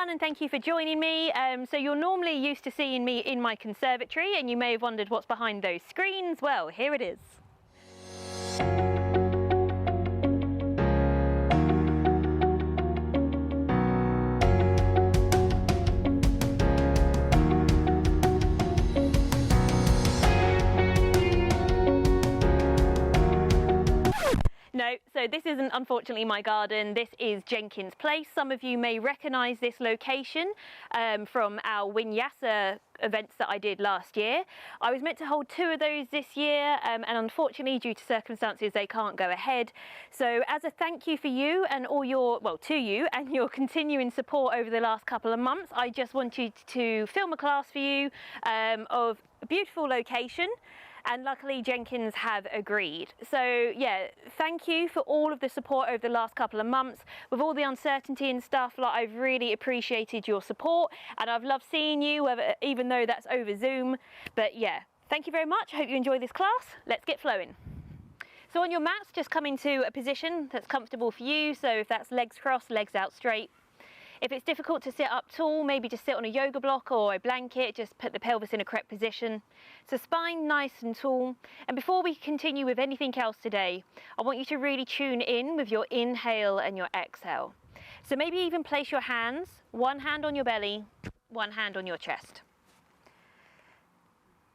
everyone, and thank you for joining me. So you're normally used to seeing me in my conservatory, and you may have wondered what's behind those screens. Well, here it is. No, so this isn't unfortunately my garden. This is Jenkyns Place. Some of you may recognise this location from our Vinyasa events that I did last year. I was meant to hold 2 of those this year and unfortunately due to circumstances they can't go ahead. So as a thank you for you and all your, well, to you and your continuing support over the last couple of months, I just wanted to film a class for you of a beautiful location. And luckily Jenkyns have agreed. So yeah, thank you for all of the support over the last couple of months. With all the uncertainty and stuff, like, I've really appreciated your support and I've loved seeing you, even though that's over Zoom. But yeah, thank you very much. I hope you enjoy this class. Let's get flowing. So on your mats, just come into a position that's comfortable for you. So if that's legs crossed, legs out straight. If it's difficult to sit up tall, maybe just sit on a yoga block or a blanket, just put the pelvis in a correct position. So spine nice and tall. And before we continue with anything else today, I want you to really tune in with your inhale and your exhale. So maybe even place your hands, one hand on your belly, one hand on your chest.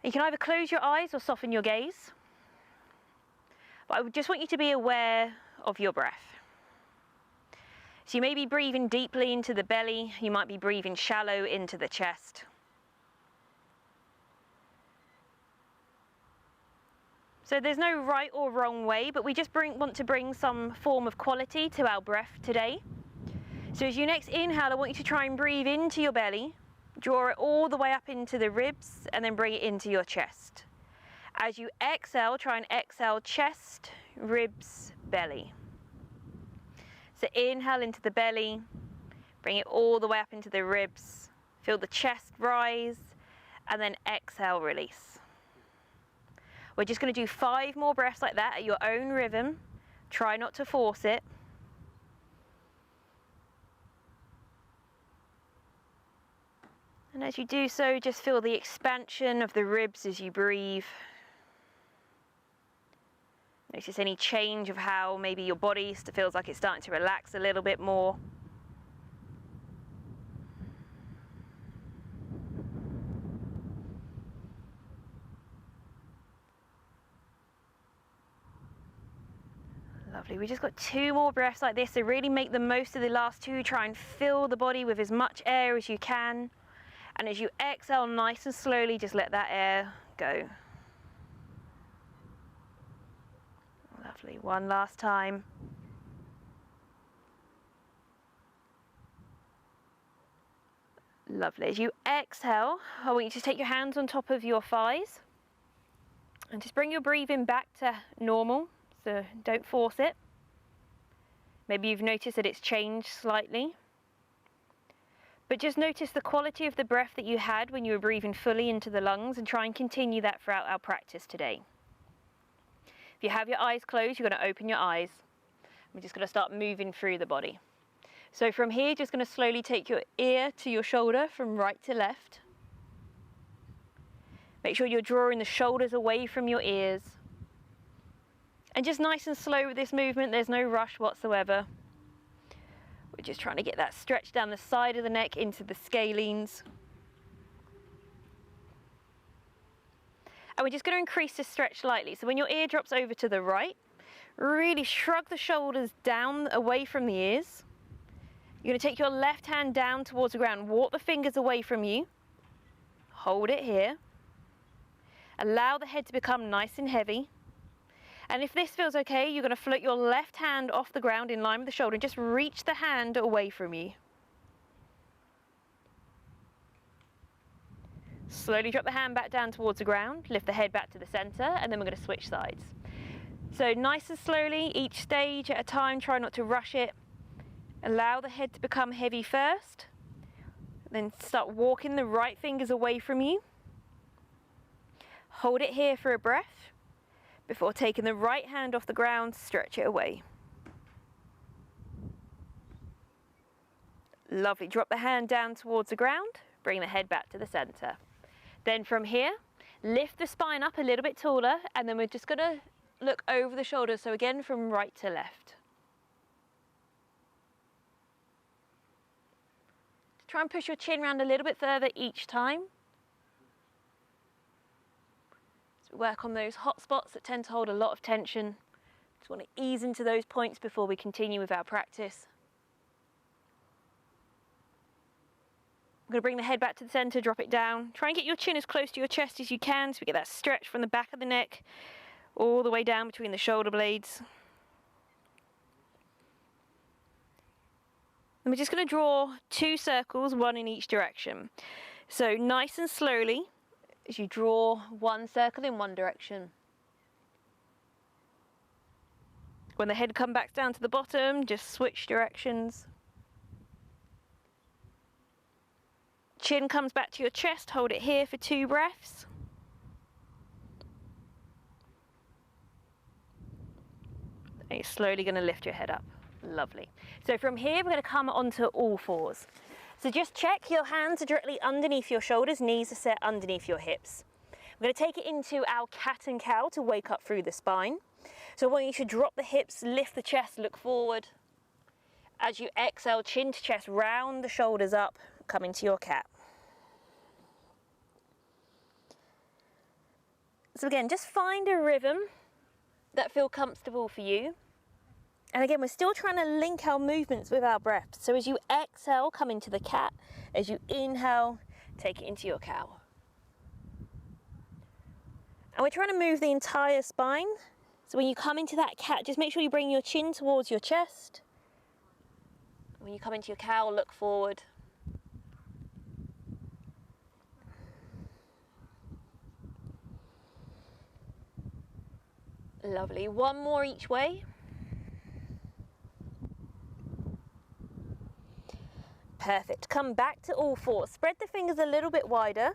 You can either close your eyes or soften your gaze. But I just want you to be aware of your breath. So you may be breathing deeply into the belly, you might be breathing shallow into the chest. So there's no right or wrong way, but we just want to bring some form of quality to our breath today. So as you next inhale, I want you to try and breathe into your belly, draw it all the way up into the ribs, and then bring it into your chest. As you exhale, try and exhale chest, ribs, belly. So inhale into the belly, bring it all the way up into the ribs, feel the chest rise, and then exhale, release. We're just going to do 5 more breaths like that at your own rhythm. Try not to force it. And as you do so, just feel the expansion of the ribs as you breathe. Notice any change of how maybe your body feels like it's starting to relax a little bit more. Lovely. We just got 2 more breaths like this, so really make the most of the last 2. Try and fill the body with as much air as you can. And as you exhale nice and slowly, just let that air go. Lovely. One last time. Lovely. As you exhale, I want you to take your hands on top of your thighs and just bring your breathing back to normal, so don't force it. Maybe you've noticed that it's changed slightly. But just notice the quality of the breath that you had when you were breathing fully into the lungs and try and continue that throughout our practice today. If you have your eyes closed, you're going to open your eyes. We're just going to start moving through the body. So from here, just going to slowly take your ear to your shoulder from right to left. Make sure you're drawing the shoulders away from your ears. And just nice and slow with this movement, there's no rush whatsoever. We're just trying to get that stretch down the side of the neck into the scalenes. And we're just going to increase this stretch slightly. So when your ear drops over to the right, really shrug the shoulders down away from the ears. You're going to take your left hand down towards the ground, walk the fingers away from you, hold it here. Allow the head to become nice and heavy. And if this feels okay, you're going to float your left hand off the ground in line with the shoulder and just reach the hand away from you. Slowly drop the hand back down towards the ground, lift the head back to the center, and then we're going to switch sides. So nice and slowly, each stage at a time, try not to rush it. Allow the head to become heavy first, then start walking the right fingers away from you. Hold it here for a breath before taking the right hand off the ground, stretch it away. Lovely. Drop the hand down towards the ground, bring the head back to the center. Then from here, lift the spine up a little bit taller, and then we're just going to look over the shoulders. So again, from right to left. Try and push your chin round a little bit further each time. So work on those hot spots that tend to hold a lot of tension. Just want to ease into those points before we continue with our practice. I'm going to bring the head back to the center, drop it down. Try and get your chin as close to your chest as you can so we get that stretch from the back of the neck all the way down between the shoulder blades. And we're just going to draw 2 circles, 1 in each direction. So nice and slowly, as you draw 1 circle in 1 direction. When the head comes back down to the bottom, just switch directions. Chin comes back to your chest, hold it here for 2 breaths. And you're slowly going to lift your head up. Lovely. So from here, we're going to come onto all fours. So just check your hands are directly underneath your shoulders, knees are set underneath your hips. We're going to take it into our cat and cow to wake up through the spine. So I want you to drop the hips, lift the chest, look forward. As you exhale, chin to chest, round the shoulders up, come into your cat. So again, just find a rhythm that feels comfortable for you. And again, we're still trying to link our movements with our breath. So as you exhale, come into the cat. As you inhale, take it into your cow. And we're trying to move the entire spine. So when you come into that cat, just make sure you bring your chin towards your chest. When you come into your cow, look forward. Lovely. 1 more each way. Perfect. Come back to all fours. Spread the fingers a little bit wider.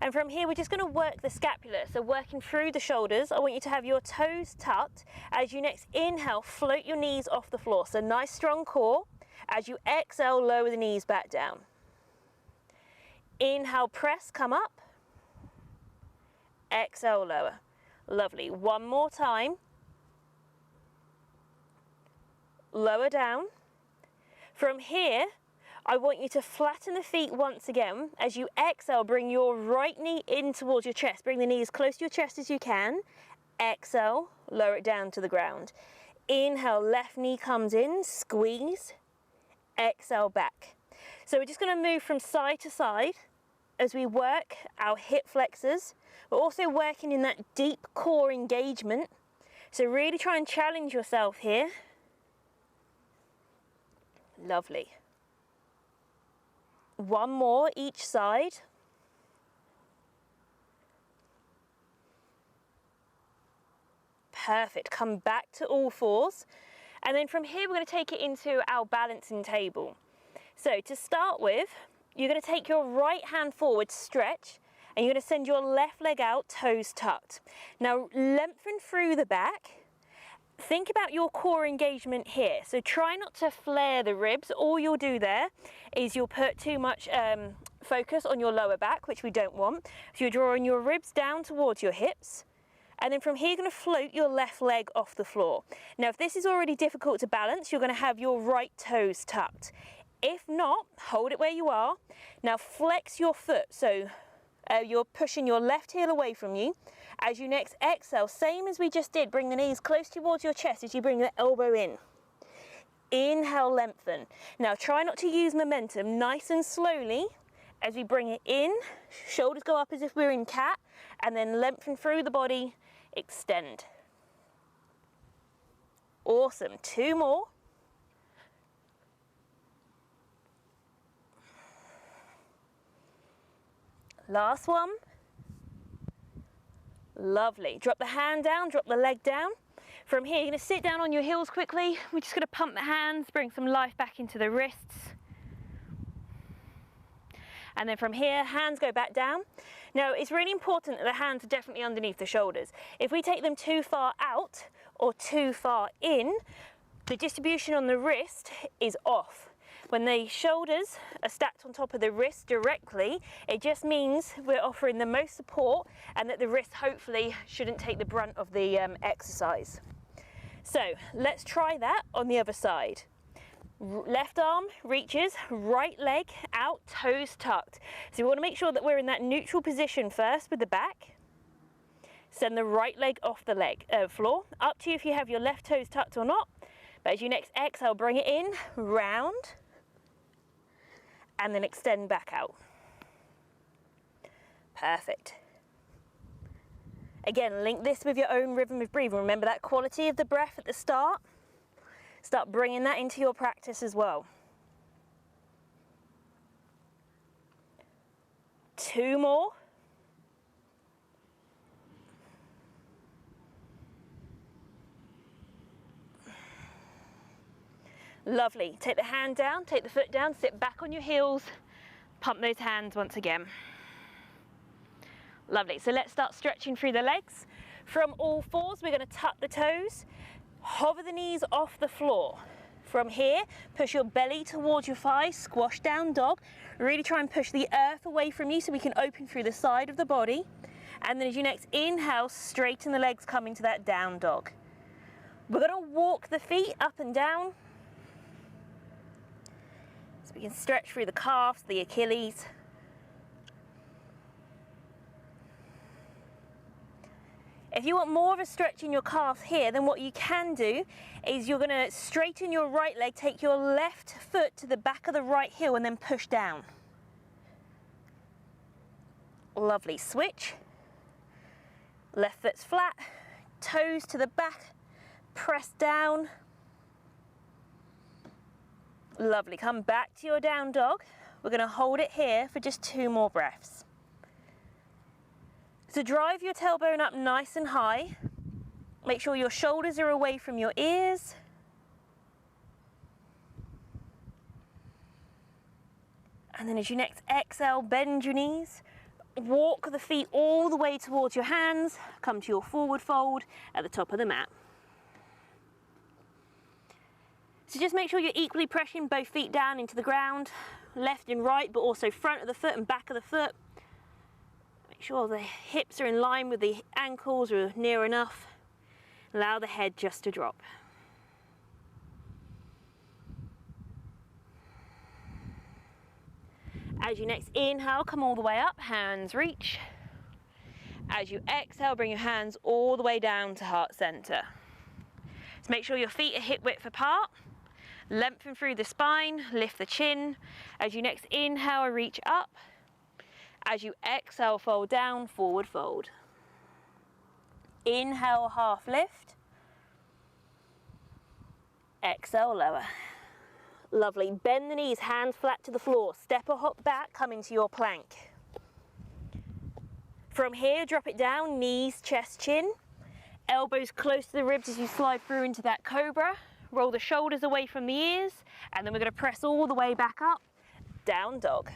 And from here, we're just going to work the scapula. So working through the shoulders, I want you to have your toes tucked. As you next inhale, float your knees off the floor. So nice strong core. As you exhale, lower the knees back down. Inhale, press, come up. Exhale, lower. Lovely. 1 more time. Lower down. From here, I want you to flatten the feet once again. As you exhale, bring your right knee in towards your chest. Bring the knee as close to your chest as you can. Exhale, lower it down to the ground. Inhale, left knee comes in, squeeze. Exhale, back. So we're just going to move from side to side as we work our hip flexors. We're also working in that deep core engagement. So really try and challenge yourself here. Lovely. 1 more each side. Perfect. Come back to all fours. And then from here, we're going to take it into our balancing table. So to start with, you're going to take your right hand forward, stretch, and you're going to send your left leg out, toes tucked. Now lengthen through the back. Think about your core engagement here. So try not to flare the ribs. All you'll do there is you'll put too much focus on your lower back, which we don't want. So you're drawing your ribs down towards your hips. And then from here, you're going to float your left leg off the floor. Now, if this is already difficult to balance, you're going to have your right toes tucked. If not, hold it where you are. Now flex your foot. So you're pushing your left heel away from you. As you next exhale, same as we just did, bring the knees close towards your chest as you bring the elbow in. Inhale, lengthen. Now try not to use momentum, nice and slowly as we bring it in. Shoulders go up as if we're in cat, and then lengthen through the body, extend. Awesome, 2 more. Last one. Lovely. Drop the hand down, drop the leg down. From here, you're going to sit down on your heels quickly. We're just going to pump the hands, bring some life back into the wrists. And then from here, hands go back down. Now, it's really important that the hands are definitely underneath the shoulders. If we take them too far out or too far in, the distribution on the wrist is off. When the shoulders are stacked on top of the wrist directly, it just means we're offering the most support and that the wrist hopefully shouldn't take the brunt of the exercise. So let's try that on the other side. Left arm reaches, right leg out, toes tucked. So we want to make sure that we're in that neutral position first with the back. Send the right leg off the floor. Up to you if you have your left toes tucked or not. But as you next exhale, bring it in, round, and then extend back out. Perfect. Again, link this with your own rhythm of breathing. Remember that quality of the breath at the start. Start bringing that into your practice as well. 2 more. Lovely. Take the hand down, take the foot down, sit back on your heels, pump those hands once again. Lovely. So let's start stretching through the legs. From all fours, we're going to tuck the toes, hover the knees off the floor. From here, push your belly towards your thighs, squash down dog. Really try and push the earth away from you so we can open through the side of the body. And then as you next inhale, straighten the legs, coming to that down dog. We're going to walk the feet up and down. So we can stretch through the calves, the Achilles. If you want more of a stretch in your calves here, then what you can do is you're going to straighten your right leg, take your left foot to the back of the right heel and then push down. Lovely. Switch. Left foot's flat, toes to the back, press down. Lovely. Come back to your down dog. We're going to hold it here for just 2 more breaths. So drive your tailbone up nice and high. Make sure your shoulders are away from your ears. And then as you next exhale, bend your knees. Walk the feet all the way towards your hands. Come to your forward fold at the top of the mat. So just make sure you're equally pressing both feet down into the ground, left and right, but also front of the foot and back of the foot. Make sure the hips are in line with the ankles or near enough. Allow the head just to drop. As you next inhale, come all the way up, hands reach. As you exhale, bring your hands all the way down to heart center. So make sure your feet are hip width apart. Lengthen through the spine, lift the chin. As you next inhale, reach up. As you exhale, fold down, forward fold. Inhale, half lift. Exhale, lower. Lovely. Bend the knees, hands flat to the floor. Step or hop back, come into your plank. From here, drop it down, knees, chest, chin. Elbows close to the ribs as you slide through into that cobra. Roll the shoulders away from the ears, and then we're going to press all the way back up. Down dog.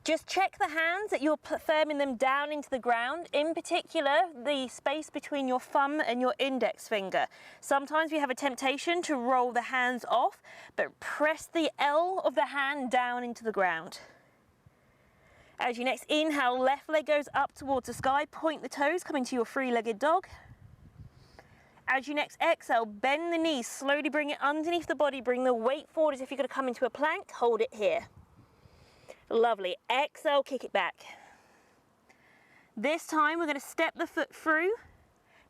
Just check the hands that you're firming them down into the ground, in particular the space between your thumb and your index finger. Sometimes we have a temptation to roll the hands off, but press the L of the hand down into the ground. As you next inhale, left leg goes up towards the sky, point the toes, come into your 3-legged dog. As you next exhale, bend the knees, slowly bring it underneath the body, bring the weight forward as if you're going to come into a plank, hold it here. Lovely. Exhale, kick it back. This time we're going to step the foot through,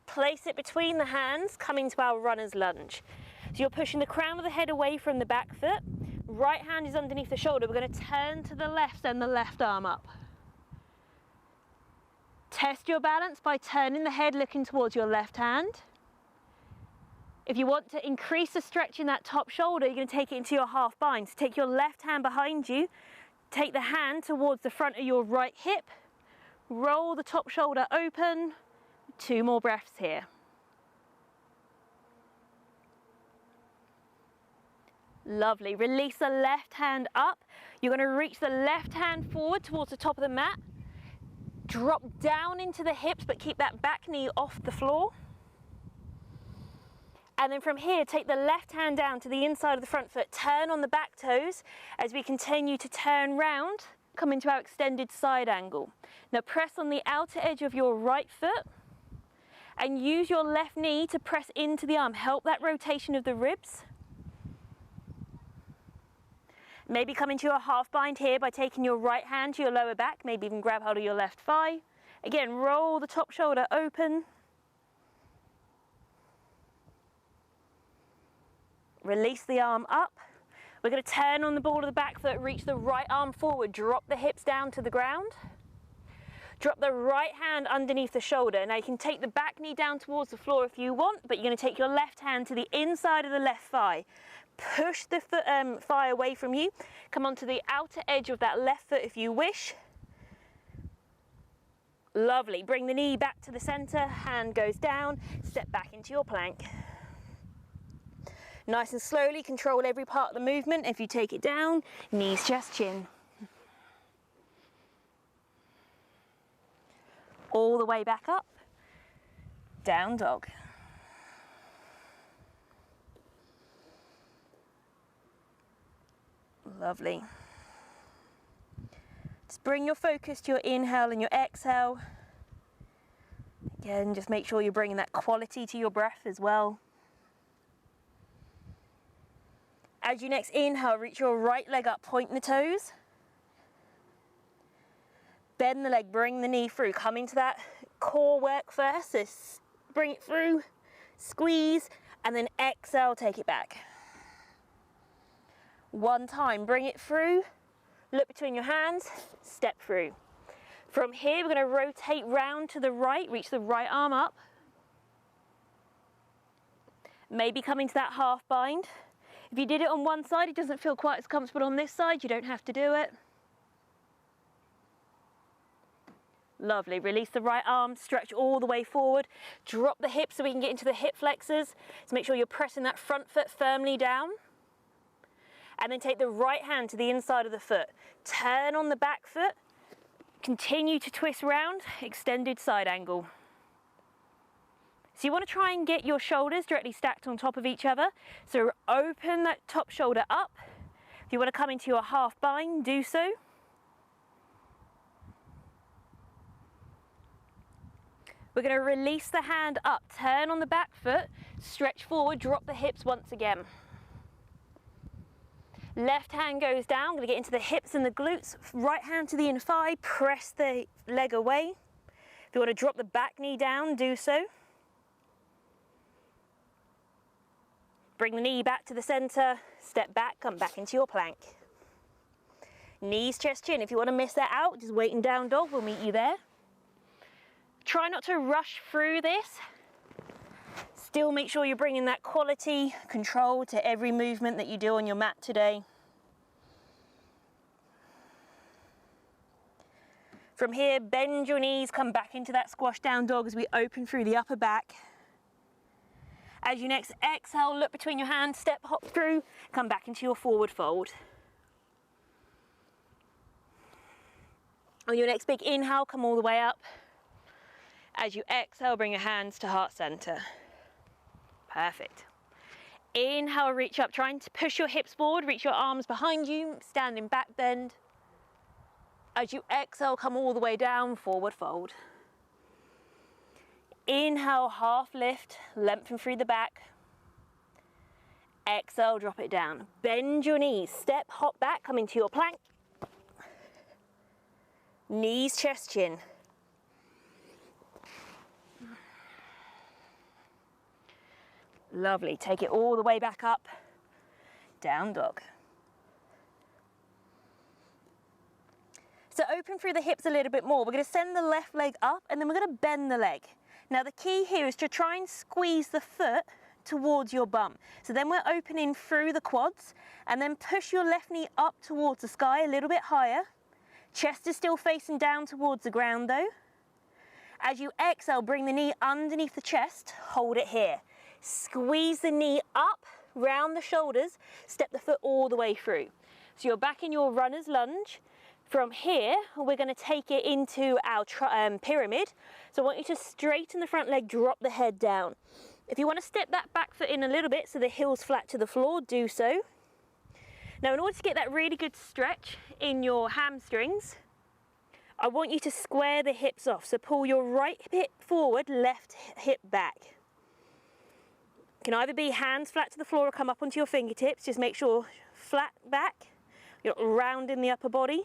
place it between the hands, come into our runner's lunge. So you're pushing the crown of the head away from the back foot. Right hand is underneath the shoulder. We're going to turn to the left, send the left arm up. Test your balance by turning the head, looking towards your left hand. If you want to increase the stretch in that top shoulder, you're going to take it into your half bind. So take your left hand behind you, take the hand towards the front of your right hip, roll the top shoulder open. 2 more breaths here. Lovely. Release the left hand up. You're going to reach the left hand forward towards the top of the mat. Drop down into the hips, but keep that back knee off the floor. And then from here, take the left hand down to the inside of the front foot, turn on the back toes as we continue to turn round, come into our extended side angle. Now press on the outer edge of your right foot and use your left knee to press into the arm. Help that rotation of the ribs. Maybe come into a half bind here by taking your right hand to your lower back, maybe even grab hold of your left thigh. Again, roll the top shoulder open. Release the arm up. We're going to turn on the ball of the back foot, reach the right arm forward, drop the hips down to the ground. Drop the right hand underneath the shoulder. Now you can take the back knee down towards the floor if you want, but you're going to take your left hand to the inside of the left thigh. Push the thigh away from you. Come onto the outer edge of that left foot if you wish. Lovely. Bring the knee back to the center, hand goes down, step back into your plank. Nice and slowly control every part of the movement. If you take it down, knees, chest, chin. All the way back up, down dog. Lovely. Just bring your focus to your inhale and your exhale. Again, just make sure you're bringing that quality to your breath as well. As you next inhale, reach your right leg up, point the toes. Bend the leg, bring the knee through. Come into that core work first. So bring it through, squeeze, and then exhale, take it back. One time, bring it through, look between your hands, step through. From here, we're going to rotate round to the right, reach the right arm up. Maybe come into that half bind. If you did it on one side, it doesn't feel quite as comfortable on this side, you don't have to do it. Lovely, release the right arm, stretch all the way forward, drop the hips so we can get into the hip flexors. So make sure you're pressing that front foot firmly down. And then take the right hand to the inside of the foot. Turn on the back foot, continue to twist round, extended side angle. So you want to try and get your shoulders directly stacked on top of each other. So open that top shoulder up. If you want to come into your half bind, do so. We're going to release the hand up, turn on the back foot, stretch forward, drop the hips once again. Left hand goes down, I'm going to get into the hips and the glutes. Right hand to the inner thigh, press the leg away. If you want to drop the back knee down, do so. Bring the knee back to the center, step back, come back into your plank. Knees, chest, chin. If you want to miss that out, just wait in down dog, we'll meet you there. Try not to rush through this. Still make sure you're bringing that quality control to every movement that you do on your mat today. From here, bend your knees, come back into that squash down dog as we open through the upper back. As you next exhale, look between your hands, step, hop through, come back into your forward fold. On your next big inhale, come all the way up. As you exhale, bring your hands to heart center. Perfect. Inhale, reach up, trying to push your hips forward, reach your arms behind you, standing back bend. As you exhale, come all the way down, forward fold. Inhale, half lift, lengthen through the back. Exhale, drop it down. Bend your knees, step, hop back, come into your plank. Knees, chest, chin. Lovely, take it all the way back up, down dog. So open through the hips a little bit more. We're going to send the left leg up and then we're going to bend the leg. Now the key here is to try and squeeze the foot towards your bum. So then we're opening through the quads and then push your left knee up towards the sky a little bit higher. Chest is still facing down towards the ground though. As you exhale, bring the knee underneath the chest, hold it here. Squeeze the knee up, round the shoulders, step the foot all the way through. So you're back in your runner's lunge. From here, we're going to take it into our pyramid. So I want you to straighten the front leg, drop the head down. If you want to step that back foot in a little bit so the heel's flat to the floor, do so. Now in order to get that really good stretch in your hamstrings, I want you to square the hips off. So pull your right hip forward, left hip back. It can either be hands flat to the floor or come up onto your fingertips. Just make sure flat back, you're not rounding the upper body.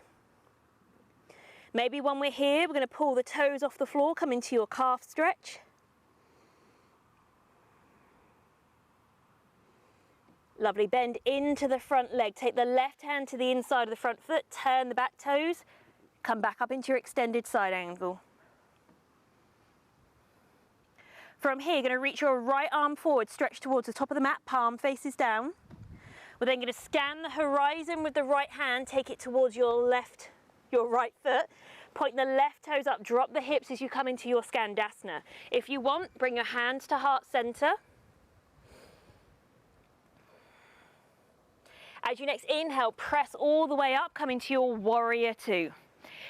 Maybe when we're here, we're going to pull the toes off the floor, come into your calf stretch. Lovely, bend into the front leg. Take the left hand to the inside of the front foot, turn the back toes, come back up into your extended side angle. From here, you're going to reach your right arm forward, stretch towards the top of the mat, palm faces down. We're then going to scan the horizon with the right hand, take it towards your right foot, point the left toes up, drop the hips as you come into your Skandasana. If you want, bring your hands to heart center. As you next inhale, press all the way up, come into your warrior two.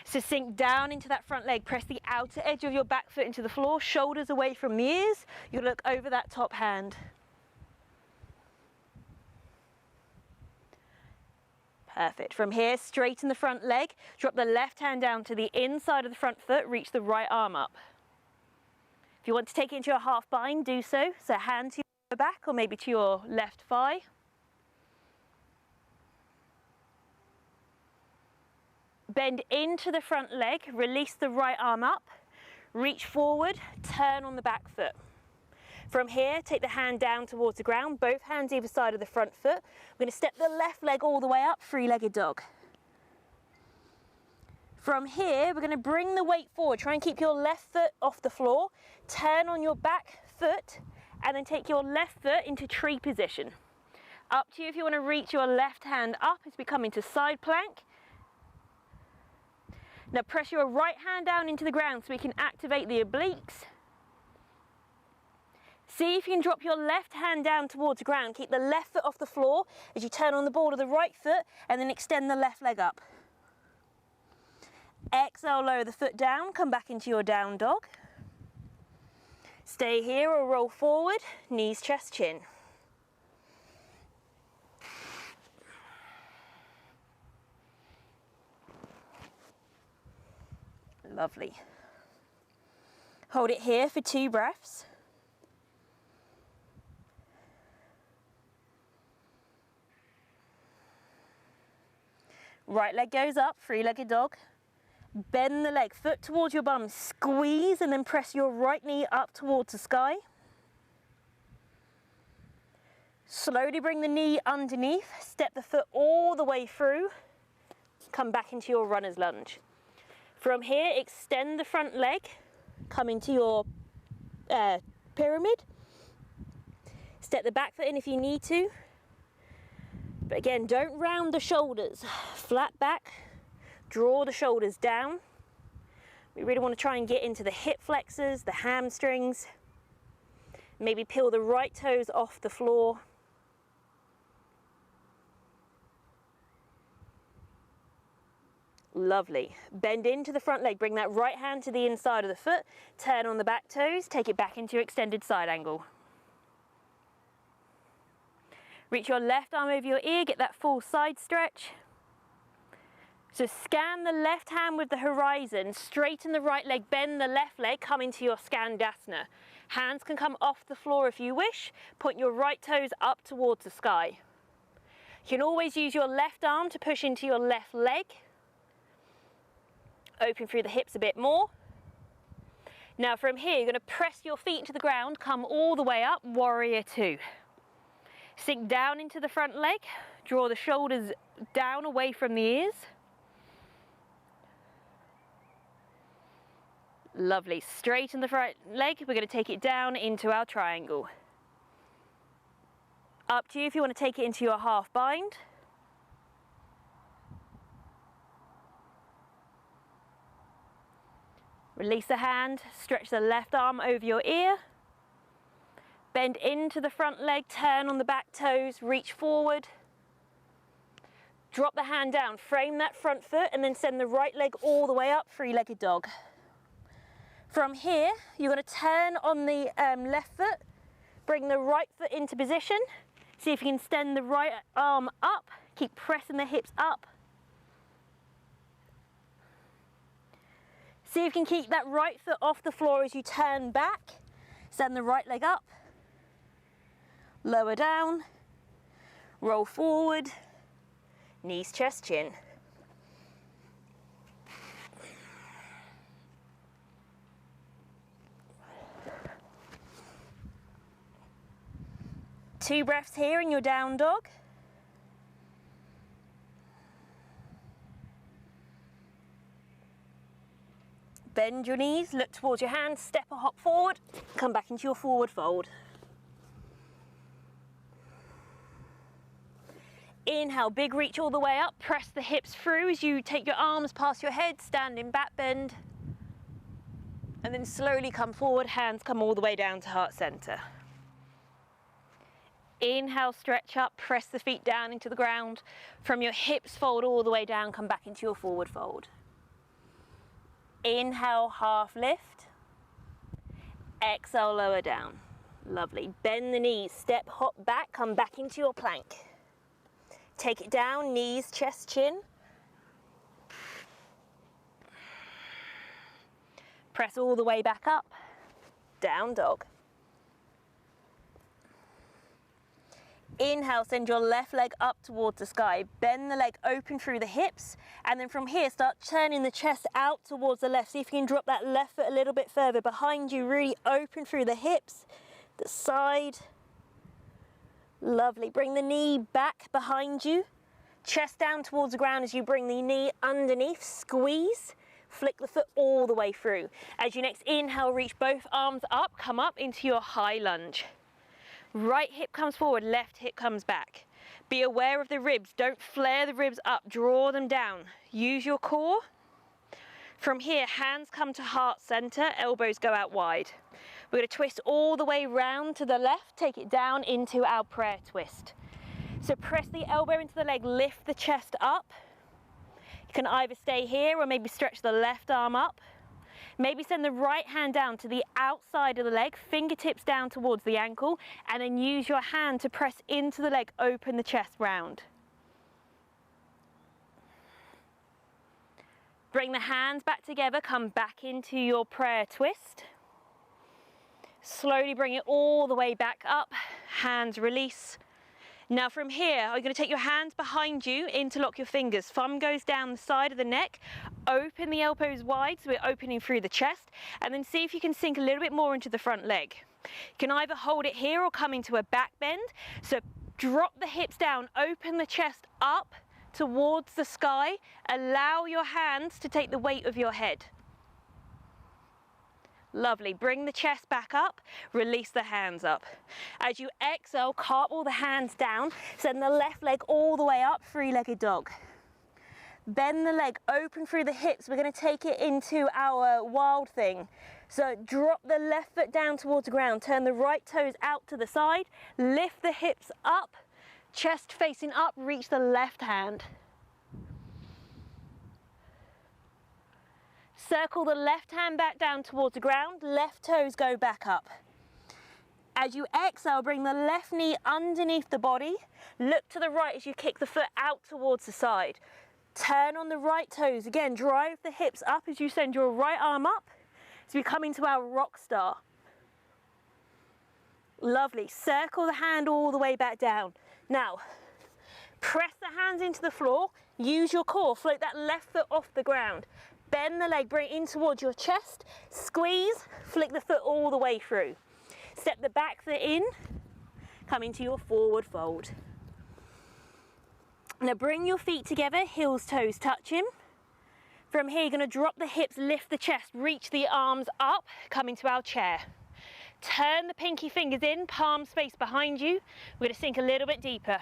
So sink down into that front leg, press the outer edge of your back foot into the floor, shoulders away from the ears. You look over that top hand. Perfect. From here, straighten the front leg, drop the left hand down to the inside of the front foot, reach the right arm up. If you want to take it into your half bind, do so. So hand to your back or maybe to your left thigh. Bend into the front leg, release the right arm up, reach forward, turn on the back foot. From here, take the hand down towards the ground, both hands either side of the front foot. We're going to step the left leg all the way up, three-legged dog. From here, we're going to bring the weight forward. Try and keep your left foot off the floor, turn on your back foot, and then take your left foot into tree position. Up to you if you want to reach your left hand up as we come into side plank. Now press your right hand down into the ground so we can activate the obliques. See if you can drop your left hand down towards the ground. Keep the left foot off the floor as you turn on the ball of the right foot and then extend the left leg up. Exhale, lower the foot down, come back into your down dog. Stay here or roll forward, knees, chest, chin. Lovely. Hold it here for 2 breaths. Right leg goes up, three-legged dog. Bend the leg, foot towards your bum, squeeze and then press your right knee up towards the sky. Slowly bring the knee underneath, step the foot all the way through, come back into your runner's lunge. From here, extend the front leg, come into your pyramid. Step the back foot in if you need to. But again, don't round the shoulders. Flat back, draw the shoulders down. We really want to try and get into the hip flexors, the hamstrings. Maybe peel the right toes off the floor. Lovely. Bend into the front leg, bring that right hand to the inside of the foot, turn on the back toes, take it back into your extended side angle. Reach your left arm over your ear, get that full side stretch. So scan the left hand with the horizon, straighten the right leg, bend the left leg, come into your Skandasana. Hands can come off the floor if you wish, point your right toes up towards the sky. You can always use your left arm to push into your left leg. Open through the hips a bit more. Now from here, you're going to press your feet into the ground, come all the way up, warrior two. Sink down into the front leg, draw the shoulders down away from the ears. Lovely, straighten the front leg, we're going to take it down into our triangle. Up to you if you want to take it into your half bind. Release the hand, stretch the left arm over your ear. Bend into the front leg, turn on the back toes, reach forward. Drop the hand down, frame that front foot and then send the right leg all the way up, three-legged dog. From here, you're going to turn on the left foot, Bring the right foot into position. See if you can extend the right arm up. Keep pressing the hips up. See if you can keep that right foot off the floor as you turn back. Stand the right leg up. Lower down. Roll forward. Knees, chest, chin. Two breaths here in your down dog. Bend your knees, look towards your hands, step or hop forward, come back into your forward fold. Inhale, big reach all the way up, press the hips through as you take your arms past your head, stand in back bend. And then slowly come forward, hands come all the way down to heart center. Inhale, stretch up, press the feet down into the ground. From your hips, fold all the way down, come back into your forward fold. Inhale, half lift. Exhale, lower down. Lovely. Bend the knees, step, hop back, come back into your plank. Take it down, knees, chest, chin. Press all the way back up. Down dog. Inhale, send your left leg up towards the sky. Bend the leg open through the hips. And then from here, start turning the chest out towards the left. See if you can drop that left foot a little bit further behind you. Really open through the hips, the side. Lovely. Bring the knee back behind you. Chest down towards the ground as you bring the knee underneath. Squeeze. Flick the foot all the way through. As you next inhale, reach both arms up. Come up into your high lunge. Right hip comes forward, left hip comes back. Be aware of the ribs. Don't flare the ribs up. Draw them down. Use your core. From here, hands come to heart center, elbows go out wide. We're going to twist all the way round to the left. Take it down into our prayer twist. So press the elbow into the leg, lift the chest up. You can either stay here or maybe stretch the left arm up. Maybe send the right hand down to the outside of the leg, fingertips down towards the ankle, and then use your hand to press into the leg, open the chest round. Bring the hands back together, come back into your prayer twist. Slowly bring it all the way back up, hands release. Now from here, you're going to take your hands behind you, interlock your fingers. Thumb goes down the side of the neck, open the elbows wide, so we're opening through the chest, and then see if you can sink a little bit more into the front leg. You can either hold it here or come into a back bend. So drop the hips down, open the chest up towards the sky, allow your hands to take the weight of your head. Lovely. Bring the chest back up, release the hands up. As you exhale, cartwheel the hands down, send the left leg all the way up, three-legged dog. Bend the leg, open through the hips. We're going to take it into our wild thing. So drop the left foot down towards the ground, turn the right toes out to the side, lift the hips up, chest facing up, reach the left hand. Circle the left hand back down towards the ground, left toes go back up. As you exhale, bring the left knee underneath the body. Look to the right as you kick the foot out towards the side. Turn on the right toes. Again, drive the hips up as you send your right arm up. So we come into our rock star. Lovely. Circle the hand all the way back down. Now, press the hands into the floor. Use your core. Float that left foot off the ground. Bend the leg, bring it in towards your chest, squeeze, flick the foot all the way through. Step the back foot in, come into your forward fold. Now bring your feet together, heels, toes touching. From here, you're going to drop the hips, lift the chest, reach the arms up, come into our chair. Turn the pinky fingers in, palm space behind you. We're going to sink a little bit deeper.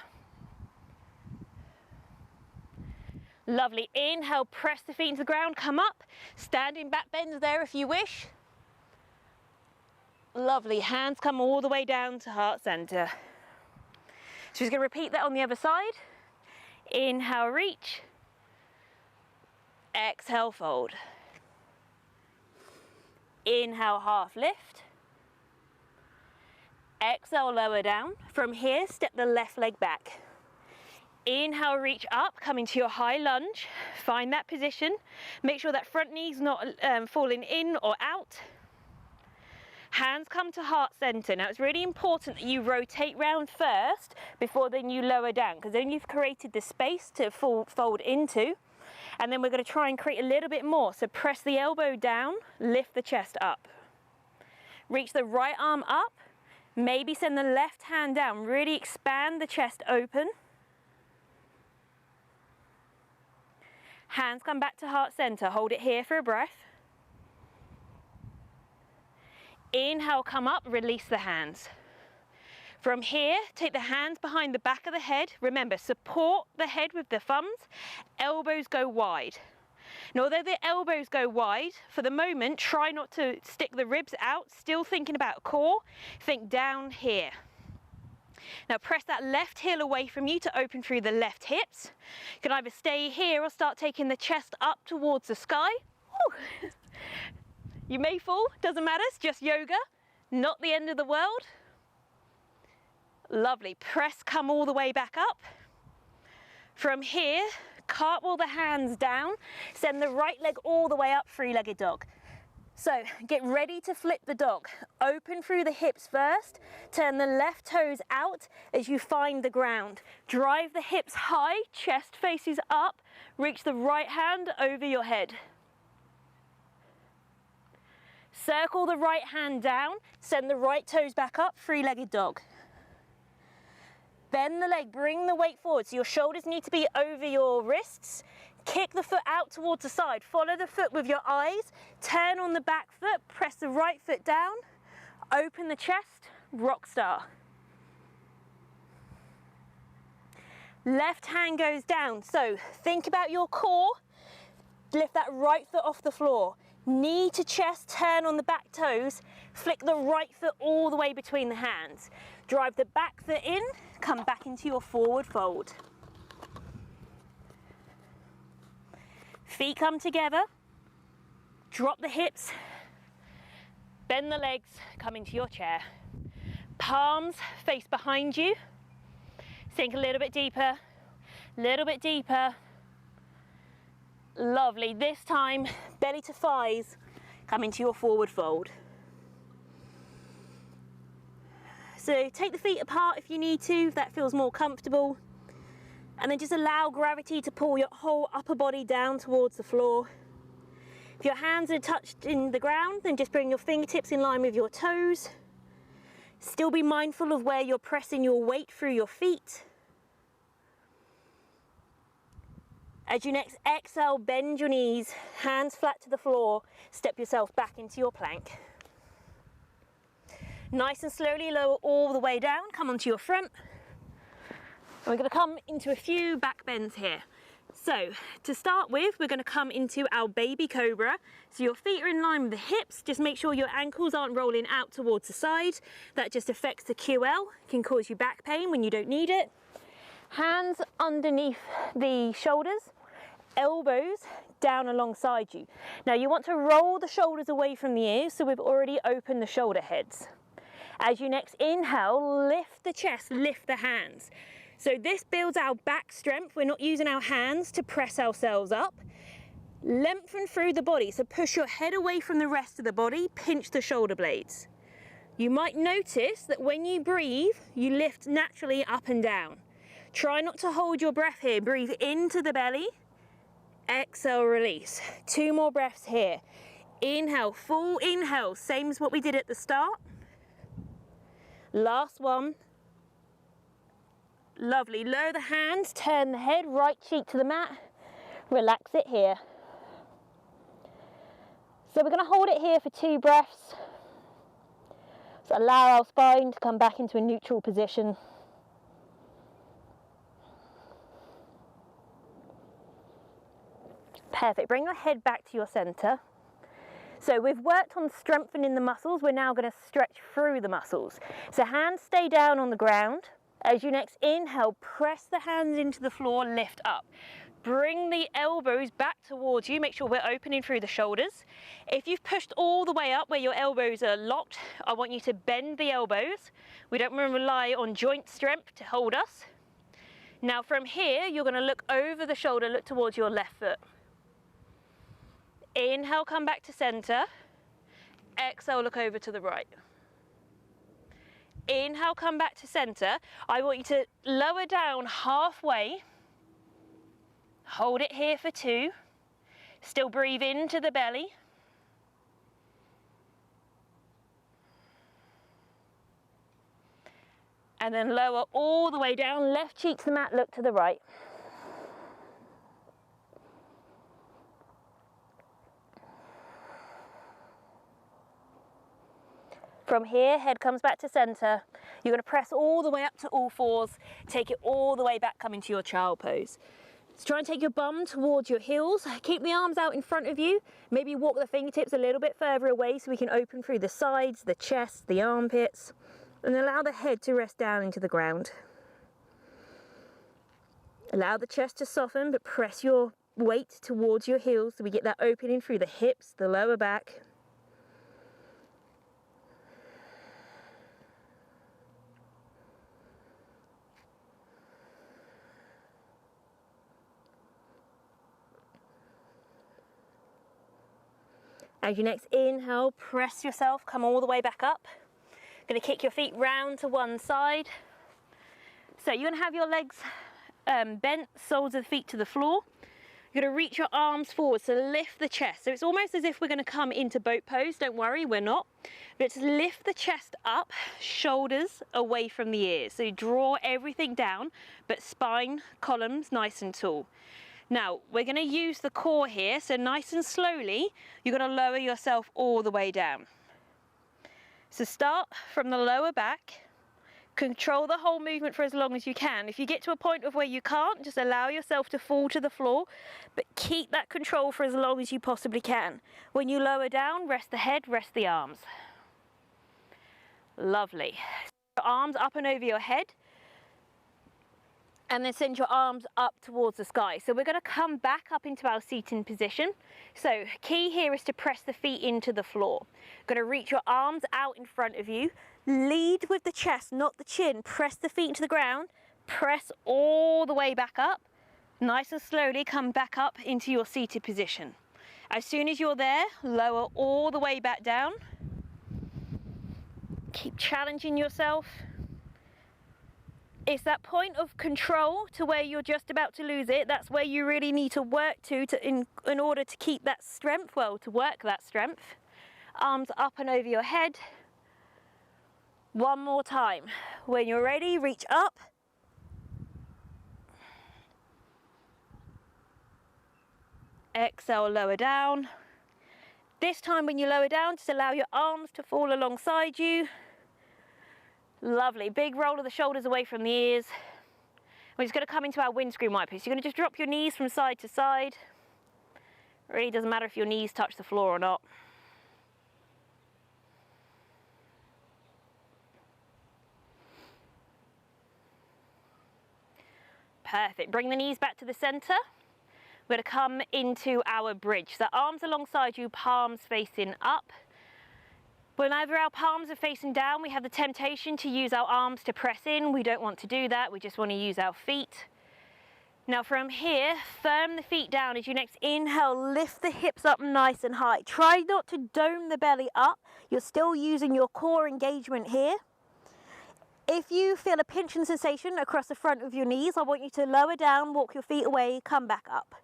Lovely. Inhale, press the feet into the ground, come up. Standing back bends there if you wish. Lovely. Hands come all the way down to heart center. So we're going to repeat that on the other side. Inhale, reach. Exhale, fold. Inhale, half lift. Exhale, lower down. From here, step the left leg back. Inhale, reach up, come into your high lunge. Find that position. Make sure that front knee's not falling in or out. Hands come to heart center. Now it's really important that you rotate round first before then you lower down, because then you've created the space to fold into. And then we're going to try and create a little bit more. So press the elbow down, lift the chest up. Reach the right arm up, maybe send the left hand down, really expand the chest open. Hands come back to heart center, hold it here for a breath. Inhale, come up, release the hands. From here, take the hands behind the back of the head. Remember, support the head with the thumbs, elbows go wide. Now, although the elbows go wide, for the moment, try not to stick the ribs out, still thinking about core, think down here. Now press that left heel away from you to open through the left hips. You can either stay here or start taking the chest up towards the sky. Woo. You may fall, doesn't matter, it's just yoga, not the end of the world. Lovely, press, come all the way back up. From here, cartwheel the hands down, send the right leg all the way up, three-legged dog. So get ready to flip the dog. Open through the hips first, turn the left toes out as you find the ground. Drive the hips high, chest faces up, reach the right hand over your head. Circle the right hand down, send the right toes back up, three-legged dog. Bend the leg, bring the weight forward, so your shoulders need to be over your wrists. Kick the foot out towards the side, follow the foot with your eyes, turn on the back foot, press the right foot down, open the chest, rock star. Left hand goes down, so think about your core, lift that right foot off the floor. Knee to chest, turn on the back toes, flick the right foot all the way between the hands. Drive the back foot in, come back into your forward fold. Feet come together, drop the hips, bend the legs, come into your chair. Palms face behind you, sink a little bit deeper, little bit deeper. Lovely, this time, belly to thighs, come into your forward fold. So take the feet apart if you need to, if that feels more comfortable. And then just allow gravity to pull your whole upper body down towards the floor. If your hands are touched in the ground, then just bring your fingertips in line with your toes. Still be mindful of where you're pressing your weight through your feet. As you next exhale, bend your knees, hands flat to the floor, step yourself back into your plank. Nice and slowly lower all the way down, come onto your front. And we're going to come into a few back bends here. So to start with, we're going to come into our baby cobra. So your feet are in line with the hips, just make sure your ankles aren't rolling out towards the side. That just affects the QL, can cause you back pain when you don't need it. Hands underneath the shoulders, elbows down alongside you. Now you want to roll the shoulders away from the ears, so we've already opened the shoulder heads. As you next inhale, lift the chest, lift the hands. So this builds our back strength. We're not using our hands to press ourselves up. Lengthen through the body, so push your head away from the rest of the body, pinch the shoulder blades. You might notice that when you breathe, you lift naturally up and down. Try not to hold your breath here. Breathe into the belly. Exhale, release. 2 more breaths here. Inhale, full inhale, same as what we did at the start. Last one. Lovely. Lower the hands, turn the head, right cheek to the mat. Relax it here. So we're going to hold it here for 2 breaths. So allow our spine to come back into a neutral position. Perfect. Bring your head back to your center. So we've worked on strengthening the muscles. We're now going to stretch through the muscles. So hands stay down on the ground. As you next inhale, press the hands into the floor, lift up. Bring the elbows back towards you. Make sure we're opening through the shoulders. If you've pushed all the way up where your elbows are locked, I want you to bend the elbows. We don't want to rely on joint strength to hold us. Now from here, you're going to look over the shoulder, look towards your left foot. Inhale, come back to center. Exhale, look over to the right. Inhale, come back to center. I want you to lower down halfway. Hold it here for 2. Still breathe into the belly. And then lower all the way down, left cheek to the mat, look to the right. From here, head comes back to center. You're going to press all the way up to all fours, take it all the way back, come into your child pose. So try and take your bum towards your heels. Keep the arms out in front of you. Maybe walk the fingertips a little bit further away so we can open through the sides, the chest, the armpits, and allow the head to rest down into the ground. Allow the chest to soften, but press your weight towards your heels so we get that opening through the hips, the lower back. As you next inhale, press yourself, come all the way back up. Going to kick your feet round to one side. So you're going to have your legs bent, soles of the feet to the floor. You're going to reach your arms forward, so lift the chest. So it's almost as if we're going to come into boat pose. Don't worry, we're not. But just lift the chest up, shoulders away from the ears. So you draw everything down, but spine, columns, nice and tall. Now, we're going to use the core here, so nice and slowly, you're going to lower yourself all the way down. So start from the lower back, control the whole movement for as long as you can. If you get to a point of where you can't, just allow yourself to fall to the floor, but keep that control for as long as you possibly can. When you lower down, rest the head, rest the arms. Lovely. Your arms up and over your head. And then send your arms up towards the sky. So we're going to come back up into our seating position. So key here is to press the feet into the floor. Going to reach your arms out in front of you. Lead with the chest, not the chin. Press the feet into the ground. Press all the way back up. Nice and slowly come back up into your seated position. As soon as you're there, lower all the way back down. Keep challenging yourself. It's that point of control to where you're just about to lose it. That's where you really need to work in order to keep that strength, to work that strength. Arms up and over your head. One more time. When you're ready, reach up. Exhale, lower down. This time when you lower down, just allow your arms to fall alongside you. Lovely, big roll of the shoulders away from the ears. We're just going to come into our windscreen wipers. You're going to just drop your knees from side to side. It really doesn't matter if your knees touch the floor or not. Perfect, bring the knees back to the center. We're going to come into our bridge. So arms alongside you, palms facing up. Whenever our palms are facing down, we have the temptation to use our arms to press in. We don't want to do that. We just want to use our feet. Now from here, firm the feet down. As you next inhale, lift the hips up nice and high. Try not to dome the belly up. You're still using your core engagement here. If you feel a pinching sensation across the front of your knees, I want you to lower down, walk your feet away, come back up.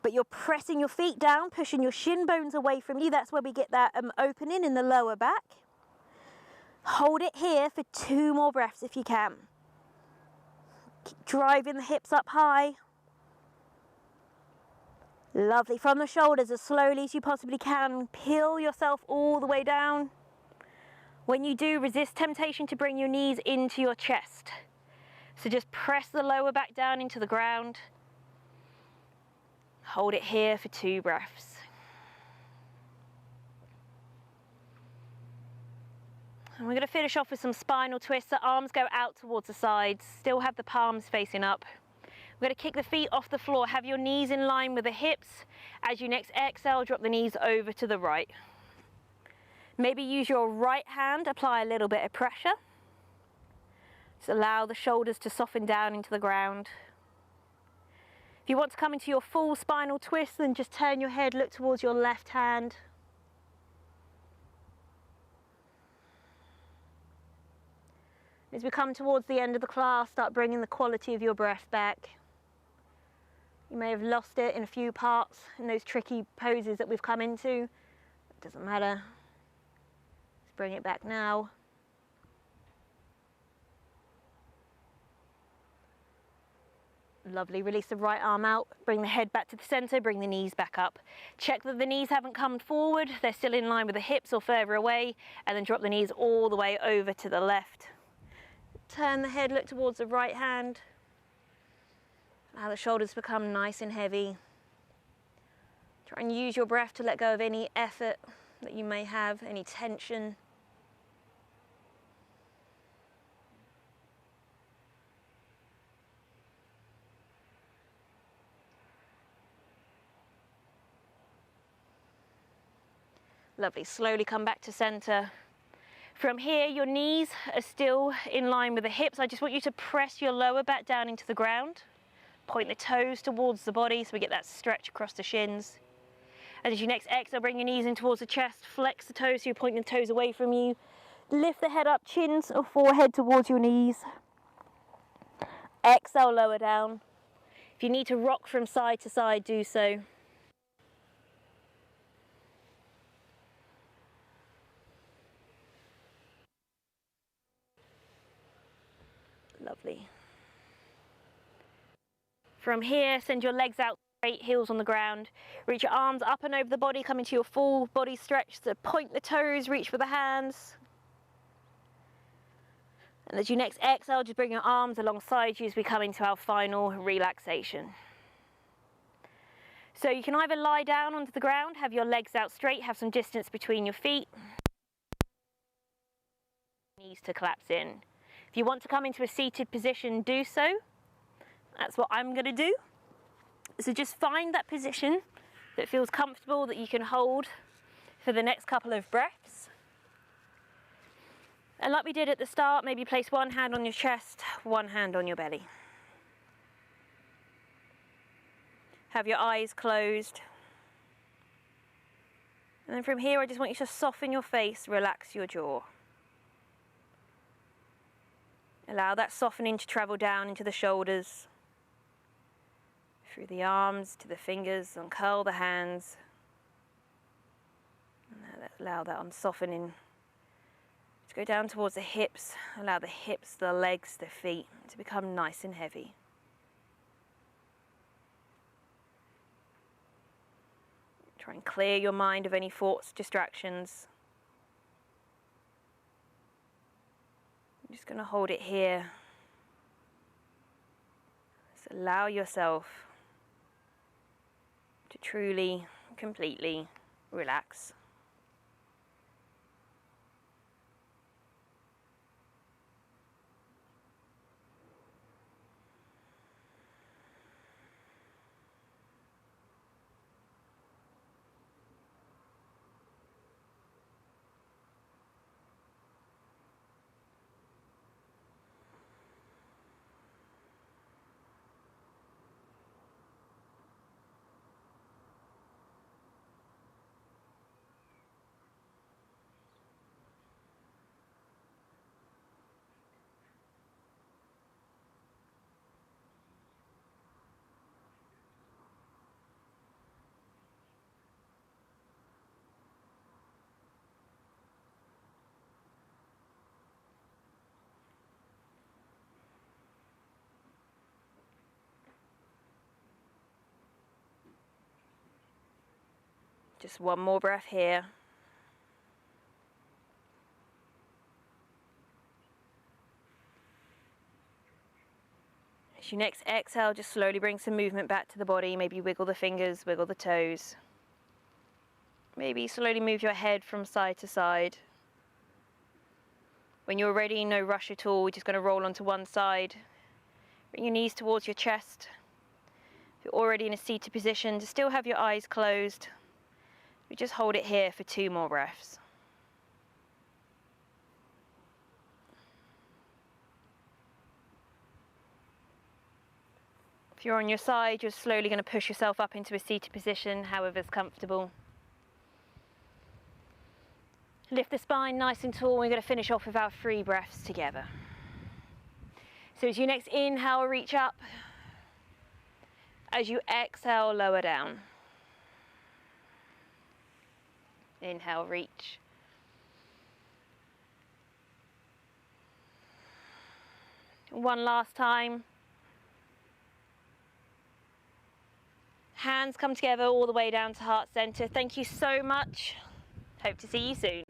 But you're pressing your feet down, pushing your shin bones away from you. That's where we get that opening in the lower back. Hold it here for 2 more breaths if you can. Keep driving the hips up high. Lovely. From the shoulders, as slowly as you possibly can, peel yourself all the way down. When you do, resist temptation to bring your knees into your chest. So just press the lower back down into the ground. Hold it here for 2 breaths. And we're going to finish off with some spinal twists. The arms go out towards the sides, still have the palms facing up. We're going to kick the feet off the floor. Have your knees in line with the hips. As you next exhale, drop the knees over to the right. Maybe use your right hand, apply a little bit of pressure. Just allow the shoulders to soften down into the ground. If you want to come into your full spinal twist, then just turn your head, look towards your left hand. As we come towards the end of the class, start bringing the quality of your breath back. You may have lost it in a few parts in those tricky poses that we've come into. It doesn't matter. Let's bring it back now. Lovely. Release the right arm out. Bring the head back to the center. Bring the knees back up. Check that the knees haven't come forward. They're still in line with the hips or further away. And then drop the knees all the way over to the left. Turn the head, look towards the right hand. Allow the shoulders become nice and heavy. Try and use your breath to let go of any effort that you may have, any tension. Lovely. Slowly come back to center. From here, your knees are still in line with the hips. I just want you to press your lower back down into the ground. Point the toes towards the body so we get that stretch across the shins. And as you next exhale, bring your knees in towards the chest. Flex the toes so you're pointing the toes away from you. Lift the head up, chins or forehead towards your knees. Exhale, lower down. If you need to rock from side to side, do so. Lovely. From here, send your legs out straight, heels on the ground. Reach your arms up and over the body, come into your full body stretch. So point the toes, reach for the hands. And as you next exhale, just bring your arms alongside you as we come into our final relaxation. So you can either lie down onto the ground, have your legs out straight, have some distance between your feet. Knees to collapse in. If you want to come into a seated position, do so. That's what I'm going to do. So just find that position that feels comfortable, that you can hold for the next couple of breaths. And like we did at the start, maybe place one hand on your chest, one hand on your belly. Have your eyes closed. And then from here, I just want you to soften your face, relax your jaw. Allow that softening to travel down into the shoulders, through the arms to the fingers, uncurl the hands. And allow that softening to go down towards the hips. Allow the hips, the legs, the feet to become nice and heavy. Try and clear your mind of any thoughts, distractions. I'm just going to hold it here. Just allow yourself to truly, completely relax. Just one more breath here. As you next exhale, just slowly bring some movement back to the body. Maybe wiggle the fingers, wiggle the toes. Maybe slowly move your head from side to side. When you're ready, no rush at all. We're just going to roll onto one side. Bring your knees towards your chest. If you're already in a seated position, to still have your eyes closed. We just hold it here for 2 more breaths. If you're on your side, you're slowly going to push yourself up into a seated position, however's comfortable. Lift the spine nice and tall. We're going to finish off with our 3 breaths together. So as you next inhale, reach up. As you exhale, lower down. Inhale, reach. One last time. Hands come together all the way down to heart center. Thank you so much. Hope to see you soon.